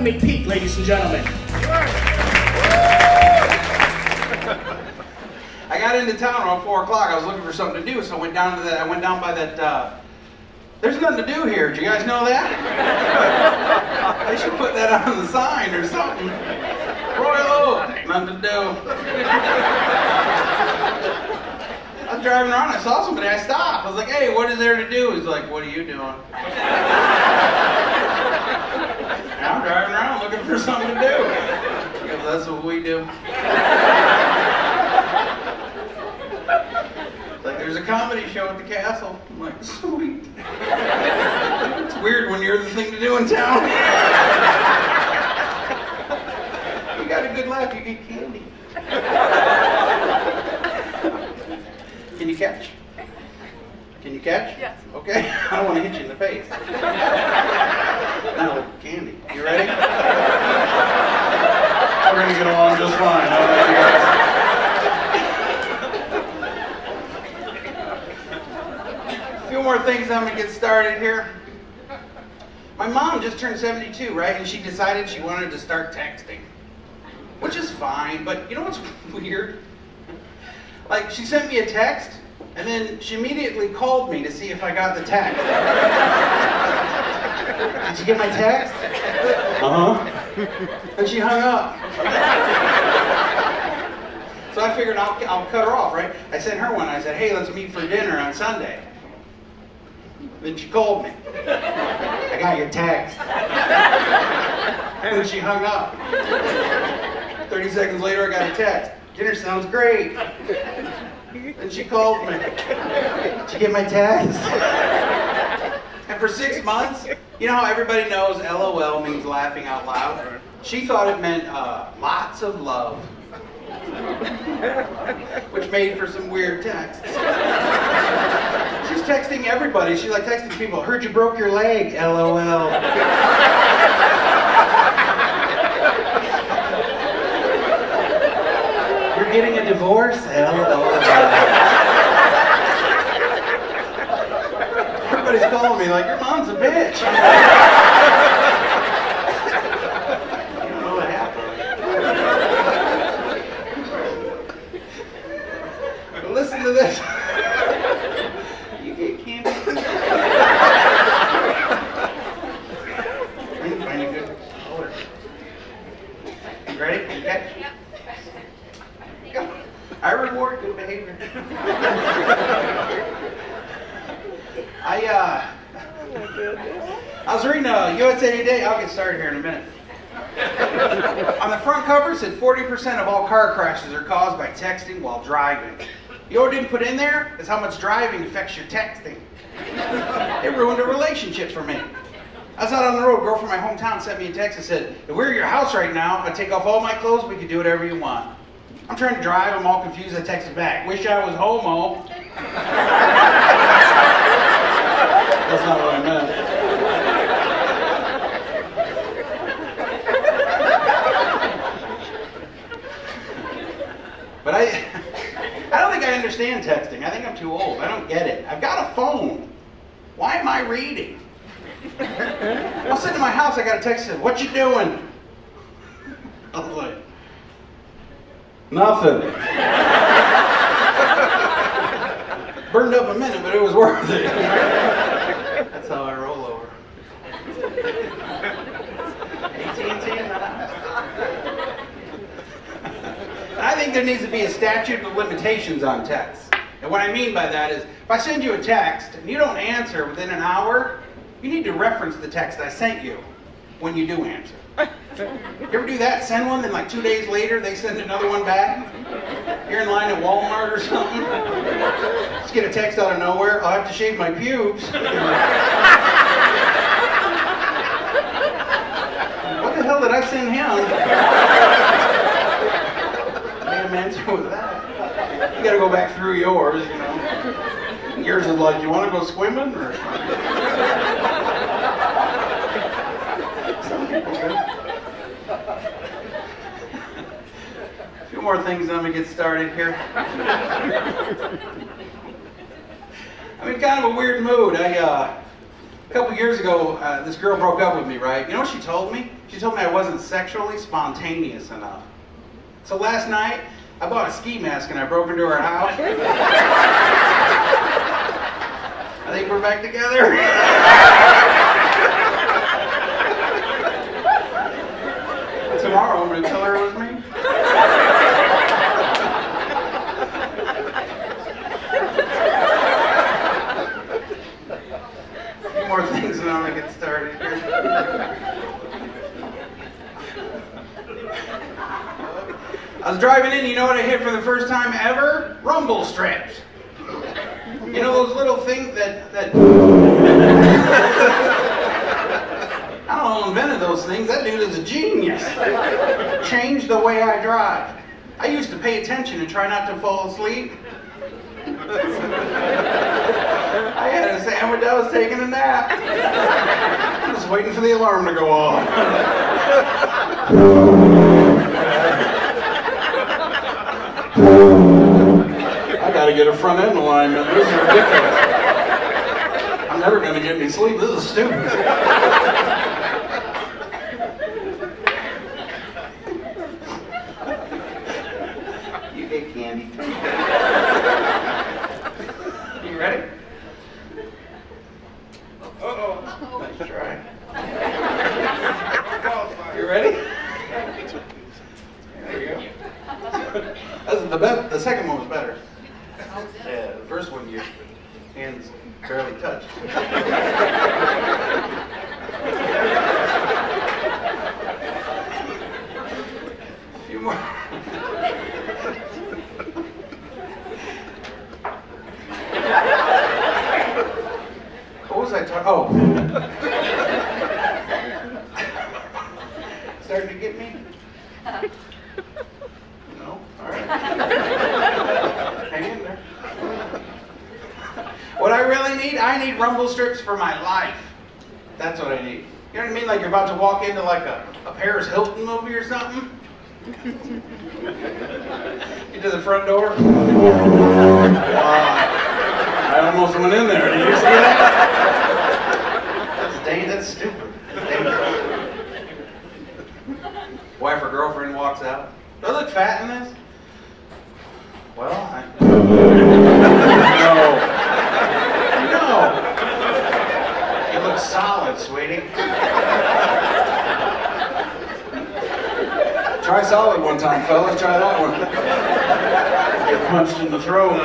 Kevin McPeek, ladies and gentlemen. I got into town around 4 o'clock. I was looking for something to do, so I went down by that, there's nothing to do here. Did you guys know that? They should put that on the sign or something. Royal, nothing to do. I was driving around, I saw somebody, I stopped. I was like, hey, what is there to do? He's like, what are you doing? And I'm driving around looking for something to do. Because that's what we do. Like, there's a comedy show at the castle. I'm like, sweet. It's weird when you're the thing to do in town. You got a good laugh, you get candy. Can you catch? Can you catch? Yes. Okay, I don't want to hit you in the face. Now, candy. You ready? We're going to get along just fine. How about you guys? A few more things, I'm going to get started here. My mom just turned 72, right? And she decided she wanted to start texting. Which is fine, but you know what's weird? Like, she sent me a text, and then she immediately called me to see if I got the text. Did you get my text? Uh-huh. And she hung up. So I figured I'll cut her off, right? I sent her one. I said, hey, let's meet for dinner on Sunday. Then she called me. I got your text. And then she hung up. 30 seconds later, I got a text. Dinner sounds great. And she called me. Did you get my text? And for 6 months, you know how everybody knows LOL means laughing out loud? She thought it meant lots of love. Which made for some weird texts. She's texting everybody. She's like texting people, heard you broke your leg, LOL. Getting a divorce? LOL. Everybody's calling me like, your mom's a bitch. You don't know what happened. But listen to this. You get candy. I can find a good color. You ready? You catch? I reward good behavior. I was reading USA Today. I'll get started here in a minute. On the front cover, it said 40% of all car crashes are caused by texting while driving. You know what it didn't put in there? Is how much driving affects your texting. It ruined a relationship for me. I was out on the road. A girl from my hometown sent me a text and said, if we were at your house right now, I'd take off all my clothes, we could do whatever you want. I'm trying to drive, I'm all confused, I texted back. Wish I was homo. That's not what I meant. But I don't think I understand texting. I think I'm too old. I don't get it. I've got a phone. Why am I reading? I was sitting in my house, I got a text that said, what you doing? I was like, nothing. Burned up a minute, but it was worth it. That's how I roll over. AT&T in the house. I think there needs to be a statute of limitations on texts. And what I mean by that is, if I send you a text and you don't answer within an hour, you need to reference the text I sent you when you do answer. You ever do that? Send one, and like 2 days later, they send another one back? You're in line at Walmart or something? Just get a text out of nowhere, I'll have to shave my pubes. What the hell did I send him? Made him answer with that. You gotta go back through yours, you know. Yours is like, you wanna go swimming? Or... Some people do. A few more things, I'm gonna get started here. I'm in kind of a weird mood. A couple years ago, this girl broke up with me, right? You know what she told me? She told me I wasn't sexually spontaneous enough. So last night, I bought a ski mask and I broke into her house. I think we're back together. Tomorrow I'm going to tell her it was me. A few more things and I'm going to get started here. I was driving in, you know what I hit for the first time ever? Rumble strips. You know those little things that I don't know who invented those things. That dude is a genius. Changed the way I drive. I used to pay attention and try not to fall asleep. I had a sandwich, I was taking a nap. I was waiting for the alarm to go off. I gotta get a front end alignment. This is ridiculous. I'm never gonna get any sleep. This is stupid. You get candy. You ready? Uh-oh. Nice try. You ready? There you go. The second one was better. Yeah, the first one your hands barely touched. A few more. What was I talking? Oh. Starting to get me? No? All right. Hang in there. What I really need? I need rumble strips for my life. That's what I need. You know what I mean? Like you're about to walk into like a Paris Hilton movie or something. Into the front door. I almost went in there. Did you see that? That's stupid. That's dangerous. Wife or girlfriend walks out. Do I look fat in this? Well, No. You look solid, sweetie. Try solid one time, fellas. Try that one. Get punched in the throat.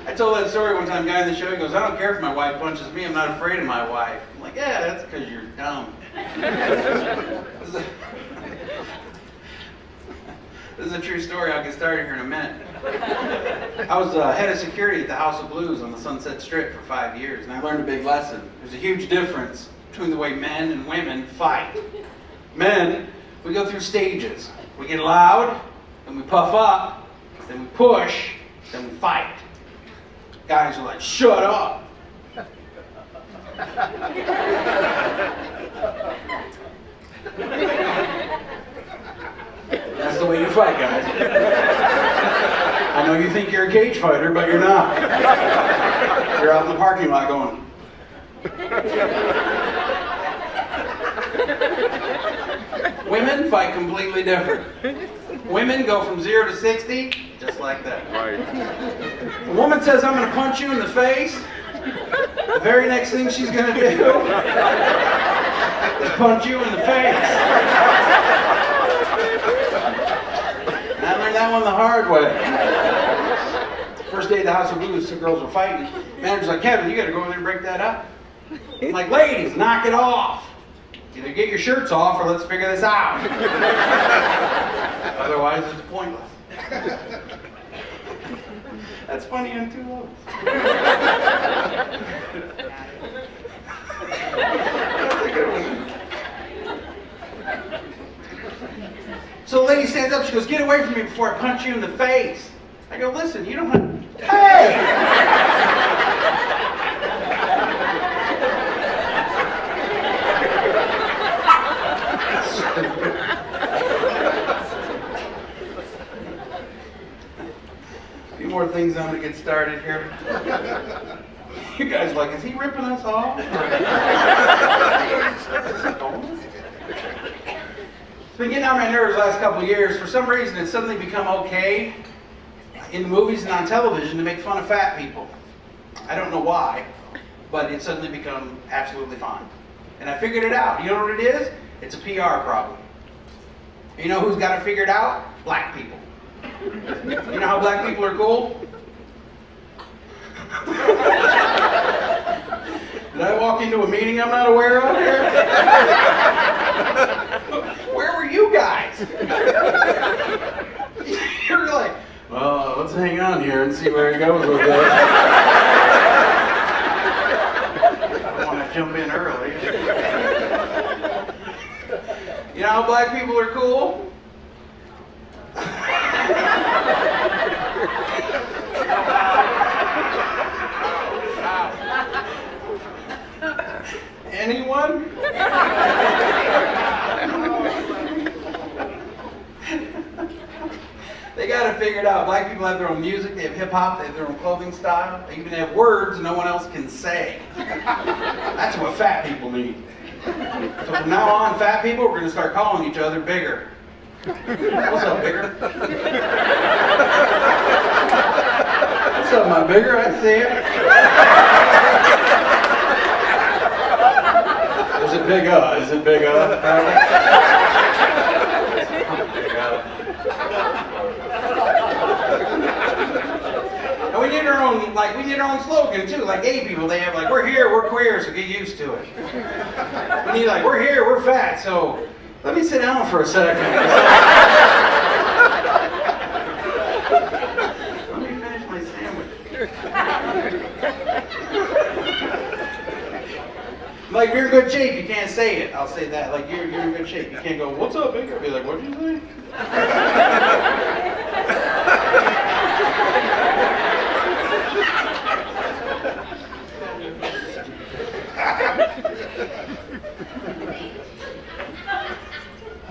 I told that story one time, guy in the show, he goes, I don't care if my wife punches me, I'm not afraid of my wife. I'm like, yeah, that's because you're dumb. This is a true story. I'll get started here in a minute. I was head of security at the House of Blues on the Sunset Strip for 5 years, and I learned a big lesson. There's a huge difference between the way men and women fight. Men, we go through stages. We get loud, then we puff up, then we push, then we fight. Guys are like, shut up. That's the way you fight, guys. I know you think you're a cage fighter, but you're not. You're out in the parking lot going. Women fight completely different. Women go from 0 to 60 just like that. Right. If a woman says, I'm going to punch you in the face, the very next thing she's going to do is punch you in the face. And I learned that one the hard way. First day at the House of Blues, two girls were fighting. Manager's like, Kevin, you got to go over there and break that up. I'm like, ladies, knock it off. Either get your shirts off or let's figure this out. Otherwise, it's pointless. That's funny on two levels. That's a good one. So the lady stands up, she goes, get away from me before I punch you in the face. I go, listen, you don't have... Hey! A few more more things on to get started here. You guys like, is he ripping us off? It's been getting on my nerves the last couple of years. For some reason, it's suddenly become okay in movies and on television to make fun of fat people. I don't know why, but it's suddenly become absolutely fine. And I figured it out. You know what it is? It's a PR problem. You know who's got it figured out? Black people. You know how black people are cool? Did I walk into a meeting I'm not aware of here? Where were you guys? You're like, well, let's hang on here and see where he goes with this. I don't want to jump in early. You know how black people are cool? Anyone? They got it figured out. Black people have their own music, they have hip-hop, they have their own clothing style, they even have words no one else can say. That's what fat people need. So from now on, fat people, we're going to start calling each other Bigger. What's up, Bigger? What's up, my Bigger? I see it. Is it Big Is it Big And we need our own slogan too. Like gay people, they have like, we're here, we're queer, so get used to it. We need like, we're here, we're fat, so let me sit down for a second. Let me finish my sandwich. Like, you're in good shape, you can't say it. I'll say that. Like, you're in good shape. You can't go, what's up, Bigger? Be like, what did you say?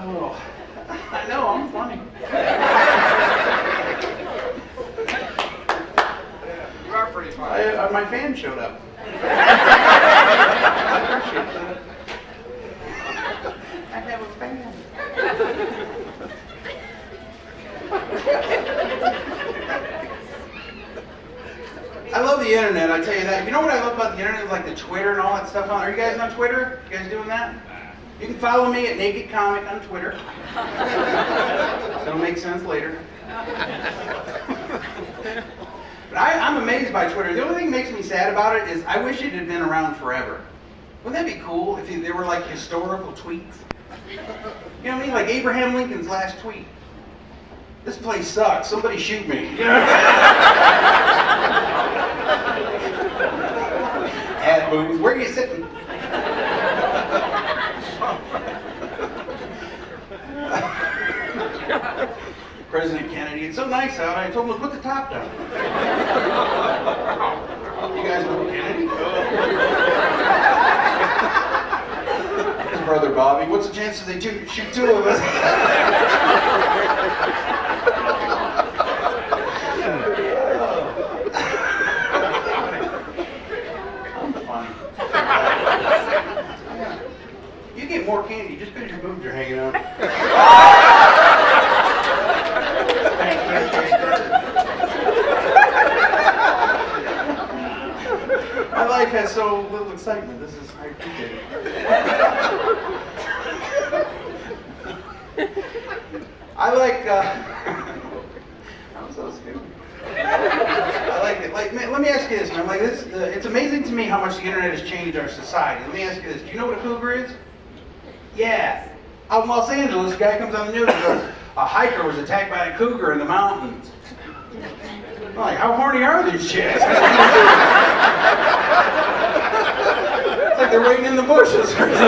Oh, I know, I'm funny. You are pretty funny. My fan showed up. I have a fan. I love the internet, I tell you that. You know what I love about the internet? Like the Twitter and all that stuff on. Are you guys on Twitter? You guys doing that? You can follow me at Naked Comic on Twitter. It'll make sense later. But I'm amazed by Twitter. The only thing that makes me sad about it is I wish it had been around forever. Wouldn't that be cool if there were like historical tweets? You know what I mean? Like Abraham Lincoln's last tweet. This place sucks. Somebody shoot me. You know? Ad booths. Where are you sitting? President Kennedy. It's so nice out. I told him to put the top down. You guys know Kennedy? His brother Bobby. What's the chances they shoot two of us? I'm funny. You get more candy just because your boobs are hanging out. My life has so little excitement. This is I appreciate it. I like. I'm so stupid. I like it. Like, man, let me ask you this, man. Like this, it's amazing to me how much the internet has changed our society. Let me ask you this: do you know what a cougar is? Yeah. Out in Los Angeles, a guy comes on the news and goes, a hiker was attacked by a cougar in the mountains. I'm like, how horny are these chicks? It's like they're waiting in the bushes or something.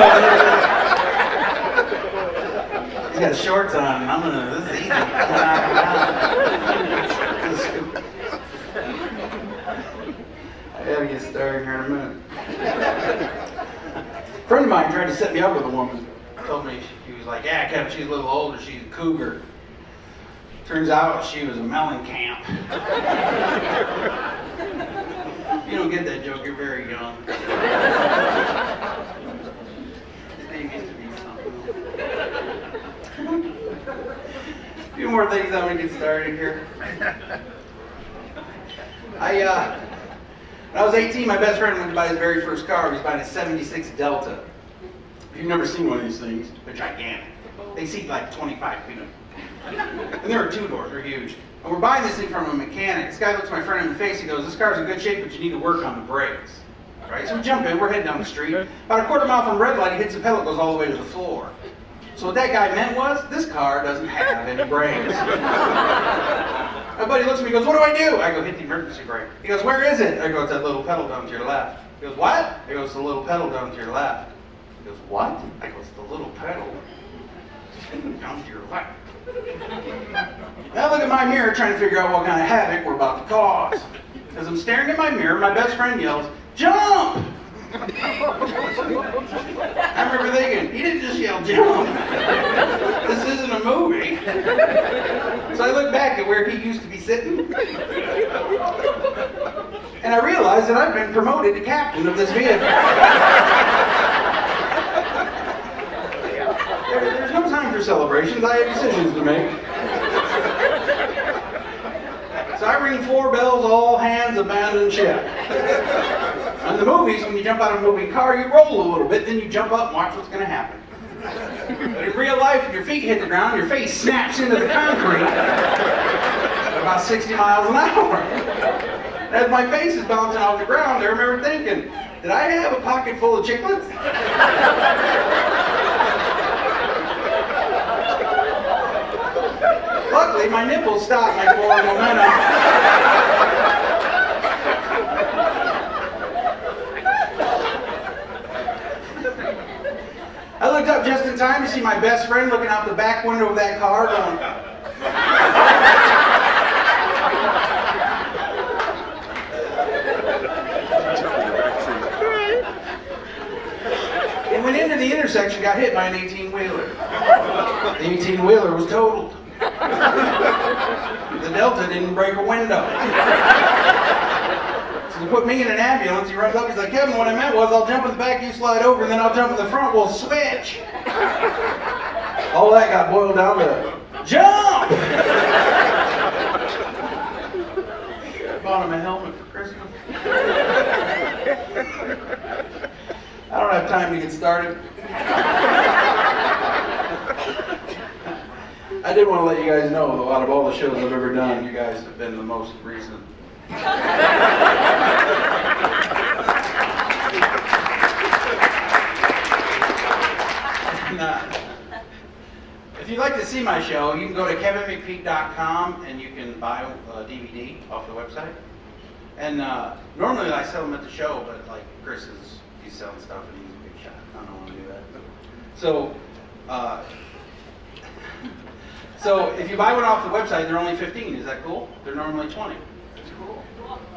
He's got shorts on, and I'm gonna, this is easy. I gotta get started here in a minute. A friend of mine tried to set me up with a woman. Told me, he was like, yeah, Kevin, she's a little older, she's a cougar. Turns out she was a Mellencamp. You don't get that joke, you're very young. His name used to be something. A few more things I want to get started here. When I was 18, my best friend went to buy his very first car. He was buying a 76 Delta. If you've never seen one of these things, they're gigantic. They seat like 25 people. And they're a two-door, they're huge. And we're buying this thing from a mechanic. This guy looks my friend in the face, he goes, this car's in good shape, but you need to work on the brakes. Right? So we jump in, we're heading down the street. About a quarter mile from red light, he hits the pedal, it goes all the way to the floor. So what that guy meant was, this car doesn't have any brakes. My buddy looks at me and goes, what do I do? I go, hit the emergency brake. He goes, where is it? I go, it's that little pedal down to your left. He goes, what? He goes, it's the little pedal down to your left. He goes, what? I go, it's the little pedal down to your left. Now I look at my mirror trying to figure out what kind of havoc we're about to cause. As I'm staring at my mirror, my best friend yells, jump! I remember thinking, he didn't just yell jump. This isn't a movie. So I look back at where he used to be sitting. And I realized that I've been promoted to captain of this vehicle. There's no time for celebrations. I have decisions to make. So I ring 4 bells, all hands abandon ship. In the movies, when you jump out of a moving car, you roll a little bit, then you jump up and watch what's going to happen. But in real life, when your feet hit the ground, your face snaps into the concrete at about 60 miles an hour. As my face is bouncing off the ground, I remember thinking, did I have a pocket full of chiclets? Luckily, my nipples stopped my forward momentum. I looked up just in time to see my best friend looking out the back window of that car going, and went into the intersection, got hit by an 18-wheeler. The 18-wheeler was totaled. The Delta didn't break a window. So they put me in an ambulance. He runs up, he's like, Kevin, what I meant was I'll jump in the back, you slide over, and then I'll jump in the front, we'll switch. All that got boiled down to, jump! I bought him a helmet for Christmas. I don't have time to get started. I did want to let you guys know that out of all the shows I've ever done, you guys have been the most recent. If you'd like to see my show, you can go to kevinmcpeek.com and you can buy a DVD off the website. And normally I sell them at the show, but like Chris he's selling stuff and he's a big shot. I don't want to do that. So if you buy one off the website, they're only 15. Is that cool? They're normally 20. That's cool.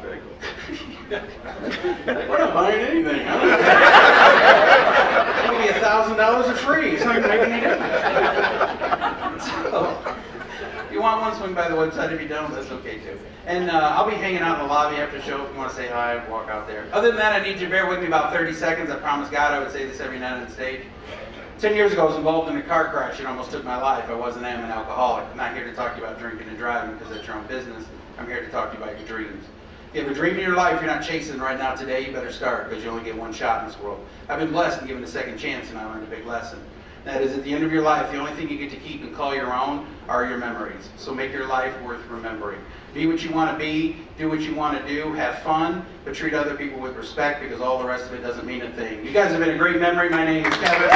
Very cool. We're not buying anything. Huh? It'll be $1,000 for free. It's not going to make any difference. So, if you want one, swing by the website. If you don't, that's okay too. And I'll be hanging out in the lobby after the show if you want to say hi, walk out there. Other than that, I need you to bear with me about 30 seconds. I promised God I would say this every night on stage. 10 years ago, I was involved in a car crash. It almost took my life. I was and am an alcoholic. I'm not here to talk to you about drinking and driving because that's your own business. I'm here to talk to you about your dreams. If you have a dream in your life you're not chasing right now today, you better start because you only get one shot in this world. I've been blessed and given a second chance, and I learned a big lesson. That is, at the end of your life, the only thing you get to keep and call your own are your memories. So make your life worth remembering. Be what you want to be, do what you want to do, have fun, but treat other people with respect because all the rest of it doesn't mean a thing. You guys have been a great memory. My name is Kevin.